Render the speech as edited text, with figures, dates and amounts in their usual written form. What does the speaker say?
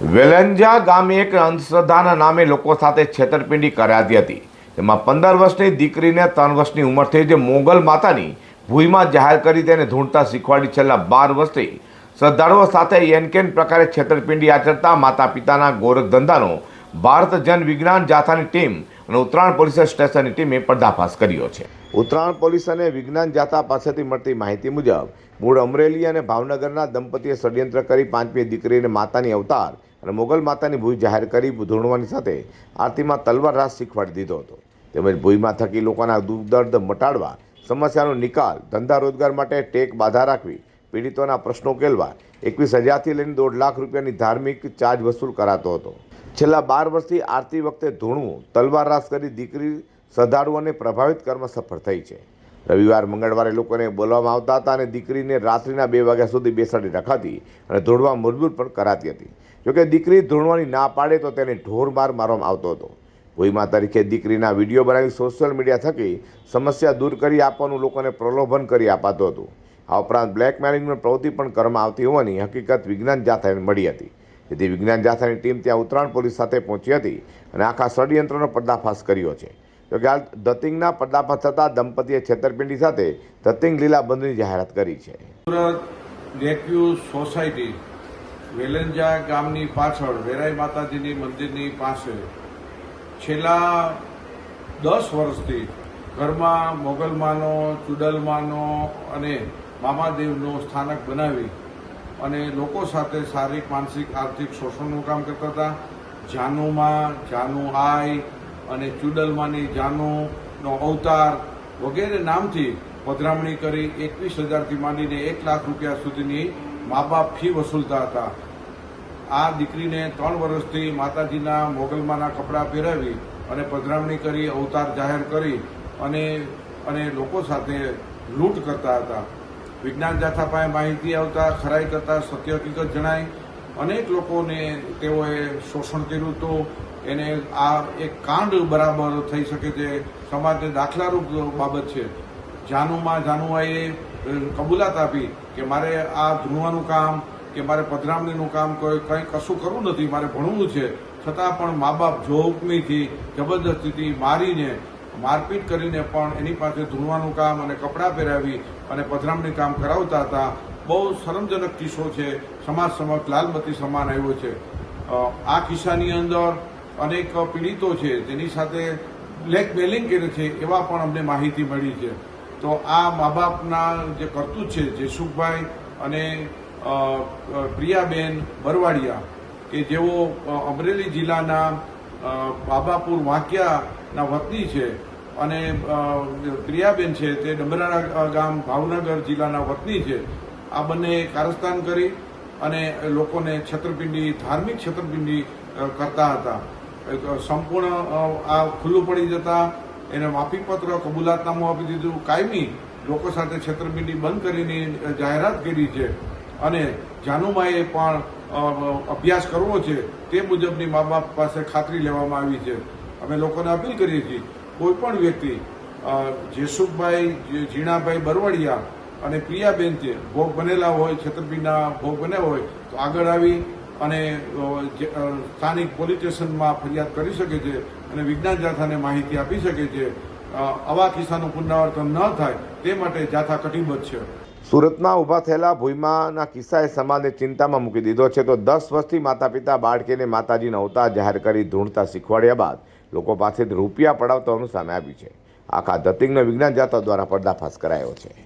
વેલંજા ગામે એક અંધશ્રદ્ધાના નામે લોકો સાથે છેતરપિંડી કરાતી હતી, તેમાં 15 વર્ષની દીકરીને 3 વર્ષની ઉંમરથી જે મોગલ માતાની ભૂઈમાં જાહેર કરી તેને ધૂણતા શીખવાડી છેલ્લા 12 વર્ષથી શ્રદ્ધાળુઓ સાથે એનકેન પ્રકારે છેતરપિંડી આચરતા માતા પિતાના ગોરખ ધંધાનો ભારત જન વિજ્ઞાન જાથાની ટીમ અને ઉત્તરાયણ પોલીસ સ્ટેશનની ટીમે પર્દાફાશ કર્યો છે। ઉત્તરાયણ પોલીસ અને વિજ્ઞાન જાથા પાસેથી મળતી માહિતી મુજબ મૂળ અમરેલી અને ભાવનગરના દંપતીએ ષડયંત્ર કરી 5મી દીકરીને માતાની અવતાર અને મોગલ માતાની ભૂઈ જાહેર કરી ધૂણવાની સાથે આરતીમાં તલવાર રાસ શીખવાડી દીધો હતો। તેમજ ભૂઈમાં થકી લોકોના દુઃખ દર્દ મટાડવા, સમસ્યાનો નિકાલ, ધંધા રોજગાર માટે ટેક બાધા રાખવી, પીડિતોના પ્રશ્નો ઉકેલવા 21,000થી લઈને 1.5 લાખ રૂપિયાની ધાર્મિક ચાર્જ વસૂલ કરાતો હતો। છેલ્લા 12 વર્ષથી આરતી વખતે ધૂણવું, તલવાર રાસ કરી દીકરી શ્રદ્ધાળુઓને પ્રભાવિત કરવામાં સફળ થઈ છે। રવિવાર મંગળવારે લોકોને બોલાવવામાં આવતા હતા અને દીકરીને રાત્રિના 2 વાગ્યા સુધી બેસાડી રખાતી અને ધૂણવા મજબૂર પણ કરાતી હતી। જોકે દીકરી ધૂણવાની ના પાડે તો તેને ઢોર માર મારવામાં આવતો હતો। ભૂઈમાં તરીકે દીકરીના વિડીયો બનાવી સોશિયલ મીડિયા થકી સમસ્યા દૂર કરી આપવાનું લોકોને પ્રલોભન કરી અપાતું હતું। આ ઉપરાંત બ્લેકમેલિંગની પ્રવૃત્તિ પણ કરવામાં આવતી હોવાની હકીકત વિજ્ઞાન જાથાને મળી હતી, જેથી વિજ્ઞાન જાથાની ટીમ ત્યાં ઉત્તરાયણ પોલીસ સાથે પહોંચી હતી અને આખા ષડયંત્રનો પર્દાફાશ કર્યો છે। જોકે હાલ ધતિંગના પર્દાફાશ થતાં દંપતીએ છેતરપિંડી સાથે ધતિંગ લીલા બંધની જાહેરાત કરી છે। સુરત લેકવ્યુ સોસાયટી વેલંજા ગામની પાછળ વેરાઈ માતાજીની મંદિરની પાસે છેલ્લા 10 વર્ષથી ઘરમાં મોગલમાનો, ચુડલમાનો અને મામાદેવનું સ્થાનક બનાવી અને લોકો સાથે શારીરિક, માનસિક, આર્થિક શોષણનું કામ કરતા હતા। જાનુમાં, જાનુ આઈ અને ચુડલમાની જાનુનો અવતાર વગેરે નામથી પધરામણી કરી 21,000થી માંડીને 1 લાખ રૂપિયા સુધીની મા બાપ ફી વસૂલતા હતા। આ દીકરીને 3 વર્ષથી માતાજીના મોગલમાના કપડાં પહેરાવી અને પધરામણી કરી, અવતાર જાહેર કરી અને લોકો સાથે લૂંટ કરતા હતા। વિજ્ઞાન જાથા પાસે માહિતી આવતા ખરાઈ કરતા સત્ય હકીકત જણાય। અનેક લોકોને તેઓએ શોષણ કર્યું હતું। એને આ એક કાંડ બરાબર થઈ શકે છે, સમાજને દાખલારૂપ બાબત છે। જાનુઆઈએ કબૂલાત આપી કે મારે આ ધૂણવાનું કામ કે મારે પધરામણીનું કામ કંઈ કશું કરવું નથી, મારે ભણવું છે, છતાં પણ મા બાપ જોહુકમીથી, જબરદસ્તીથી મારીને, મારપીટ કરીને પણ એની પાસે ધૂણવાનું કામ અને કપડાં પહેરાવી અને પધરામણી કામ કરાવતા હતા। બહુ શરમજનક કિસ્સો છે, સમાજ સમક્ષ લાલબત્તી સમાન આવ્યો છે। આ કિસ્સાની અંદર અનેક પીડિતો છે જેની સાથે બ્લેકમેલિંગ કરે છે એવા પણ અમને માહિતી મળી છે। તો આ મા બાપના જે કરતૂત છે, જેસુખભાઈ અને પ્રિયાબેન બરવાડિયા કે જેઓ અમરેલી જિલ્લાના બાબાપુર વાંકિયાના વતની છે અને પ્રિયાબેન છે તે ડમરાળા ગામ ભાવનગર જિલ્લાના વતની છે। આ બંને કારસ્તાન કરી અને લોકોને છેતરપિંડી, ધાર્મિક છેતરપિંડી કરતા હતા। સંપૂર્ણ આ ખુલ્લું પડી જતા એને માફીપત્ર, કબૂલાતનામું આપી દીધું, કાયમી લોકો સાથે છેતરપિંડી બંધ કરીને જાહેરાત કરી છે અને જાનુમાએ પણ અભ્યાસ કરવો છે તે મુજબની મા બાપ પાસે ખાતરી લેવામાં આવી છે। અમે લોકોને અપીલ કરીએ છીએ, કોઈ પણ વ્યક્તિ જેસુખભાઈ, ઝીણાભાઈ બરવડિયા અને પ્રિયાબેન છે ભોગ બનેલા હોય, છેતરપિંડીના ભોગ બન્યા હોય તો આગળ આવી અને સ્થાનિક પોલીસ સ્ટેશનમાં ફરિયાદ કરી શકે છે અને વિજ્ઞાન જાથાને માહિતી આપી શકે છે। આવા કિસ્સાનું પુનરાવર્તન ન થાય તે માટે જાથા કટિબદ્ધ છે। સુરતમાં ઊભા થયેલા ભૂઈમાના કિસ્સાએ સમાજને ચિંતામાં મૂકી દીધો છે તો 10 વર્ષથી માતા પિતા બાળકીને માતાજીનો અવતાર જાહેર કરી ધૂણતા શીખવાડ્યા બાદ લોકો પાસેથી રૂપિયા પડાવતા હોવાનું સામે આવ્યું છે। આખા ધતિંગનો વિજ્ઞાન જાથા દ્વારા પર્દાફાશ કરાયો છે।